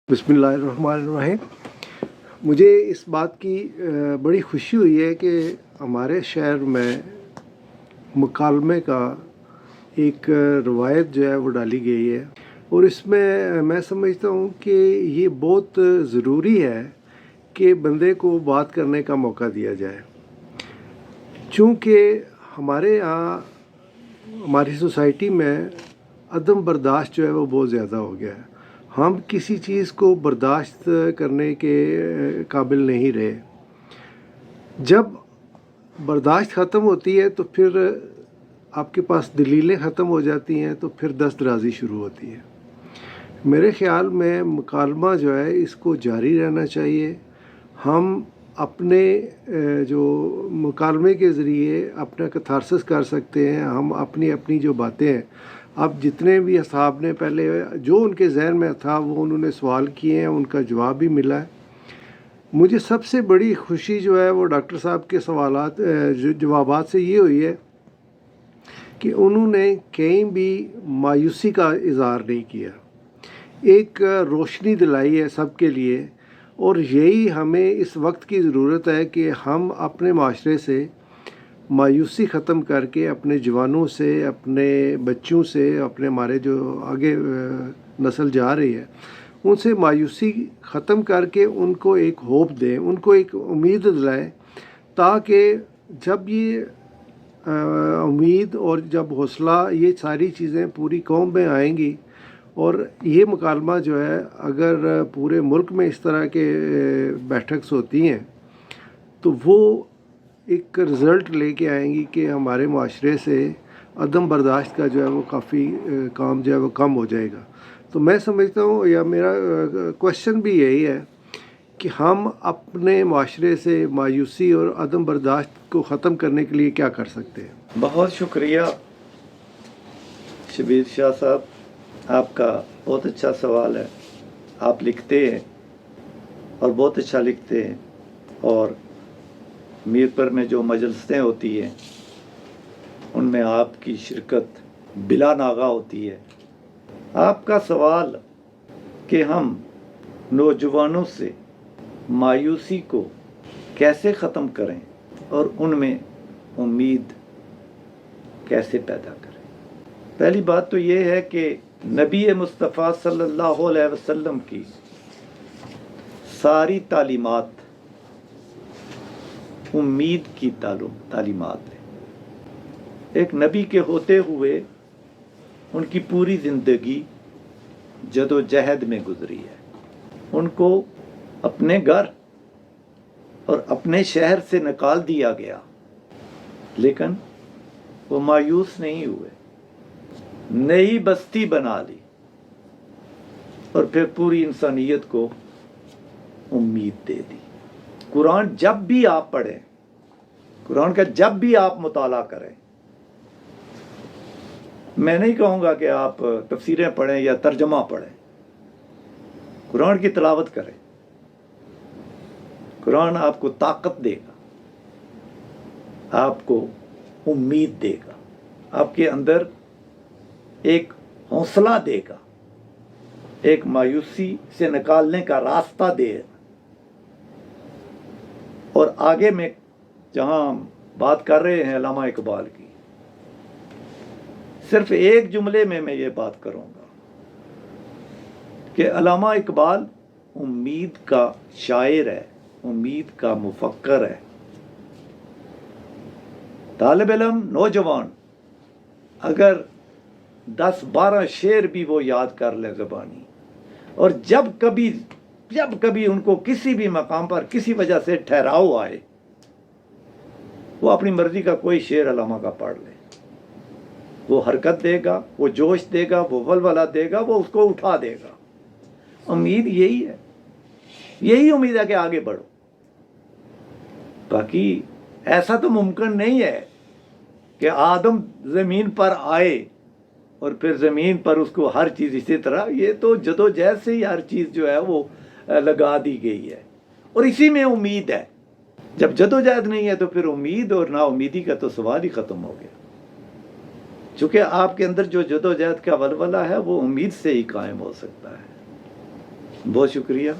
बिस्मिल्लाहिर्रहमानिर्रहीम। मुझे इस बात की बड़ी खुशी हुई है कि हमारे शहर में मुकालमे का एक रवायत जो है वो डाली गई है, और इसमें मैं समझता हूँ कि ये बहुत ज़रूरी है कि बंदे को बात करने का मौका दिया जाए। चूँकि हमारे यहाँ हमारी सोसाइटी में अदम बर्दाश्त जो है वो बहुत ज़्यादा हो गया है। हम किसी चीज़ को बर्दाश्त करने के काबिल नहीं रहे। जब बर्दाश्त ख़त्म होती है तो फिर आपके पास दलीलें ख़त्म हो जाती हैं, तो फिर दस्तदराज़ी शुरू होती है। मेरे ख़्याल में मुकालमा जो है इसको जारी रहना चाहिए। हम अपने जो मुकालमे के ज़रिए अपना कैथारसिस कर सकते हैं। हम अपनी अपनी जो बातें हैं, अब जितने भी असहाब ने पहले जो उनके जहन में था वो उन्होंने सवाल किए हैं, उनका जवाब भी मिला है। मुझे सबसे बड़ी खुशी जो है वो डॉक्टर साहब के सवालात जवाबात से ये हुई है कि उन्होंने कहीं भी मायूसी का इज़हार नहीं किया। एक रोशनी दिलाई है सबके लिए, और यही हमें इस वक्त की ज़रूरत है कि हम अपने माशरे से मायूसी ख़त्म करके अपने जवानों से, अपने बच्चों से, अपने हमारे जो आगे नस्ल जा रही है उनसे मायूसी ख़त्म करके उनको एक होप दें, उनको एक उम्मीद दिलाएं, ताकि जब ये उम्मीद और जब हौसला ये सारी चीज़ें पूरी कौम में आएंगी, और ये मुकालमा जो है अगर पूरे मुल्क में इस तरह के बैठक्स होती हैं तो वो एक रिज़ल्ट लेके आएंगी कि हमारे माशरे से अदम बर्दाश्त का जो है वो काफ़ी काम जो है वो कम हो जाएगा। तो मैं समझता हूँ, या मेरा क्वेश्चन भी यही है कि हम अपने माशरे से मायूसी और अदम बर्दाश्त को ख़त्म करने के लिए क्या कर सकते हैं। बहुत शुक्रिया शबीर शाह साहब, आपका बहुत अच्छा सवाल है। आप लिखते हैं और बहुत अच्छा लिखते हैं, और मीरपुर में जो मजलिसें होती हैं उनमें आपकी शिरकत बिला नागा होती है। आपका सवाल कि हम नौजवानों से मायूसी को कैसे ख़त्म करें और उनमें उम्मीद कैसे पैदा करें। पहली बात तो ये है कि नबी मुस्तफ़ा सल्लल्लाहु अलैहि वसल्लम की सारी तालीमात उम्मीद की तालीमात है। एक नबी के होते हुए उनकी पूरी ज़िंदगी जदोजहद में गुजरी है। उनको अपने घर और अपने शहर से निकाल दिया गया, लेकिन वो मायूस नहीं हुए। नई बस्ती बना ली और फिर पूरी इंसानियत को उम्मीद दे दी। कुरान जब भी आप पढ़ें, कुरान का जब भी आप मुताला करें, मैं नहीं कहूँगा कि आप तफसीरें पढ़ें या तर्जमा पढ़ें, कुरान की तिलावत करें। कुरान आपको ताकत देगा, आपको उम्मीद देगा, आपके अंदर एक हौसला देगा, एक मायूसी से निकालने का रास्ता देगा। और आगे में जहाँ बात कर रहे हैं अल्लामा इकबाल की, सिर्फ एक जुमले में मैं ये बात करूँगा कि अल्लामा इकबाल उम्मीद का शायर है, उम्मीद का मुफक्कर है। तालिब इल्म नौजवान अगर 10-12 शेर भी वो याद कर ले ज़बानी, और जब कभी उनको किसी भी मकाम पर किसी वजह से ठहराव आए, वो अपनी मर्जी का कोई शेर अल्लामा का पढ़ ले, वो हरकत देगा, वो जोश देगा, वो वलवला देगा, वो उसको उठा देगा। उम्मीद यही है, यही उम्मीद है कि आगे बढ़ो। बाकी ऐसा तो मुमकिन नहीं है कि आदम ज़मीन पर आए और फिर ज़मीन पर उसको हर चीज़ इसी तरह, ये तो जदोजहद से ही हर चीज़ जो है वो लगा दी गई है, और इसी में उम्मीद है। जब जदोजहद नहीं है तो फिर उम्मीद और नाउमीदी का तो सवाल ही ख़त्म हो गया। चूँकि आपके अंदर जो जदोजहद का वलवला है वो उम्मीद से ही कायम हो सकता है। بہت شکریہ.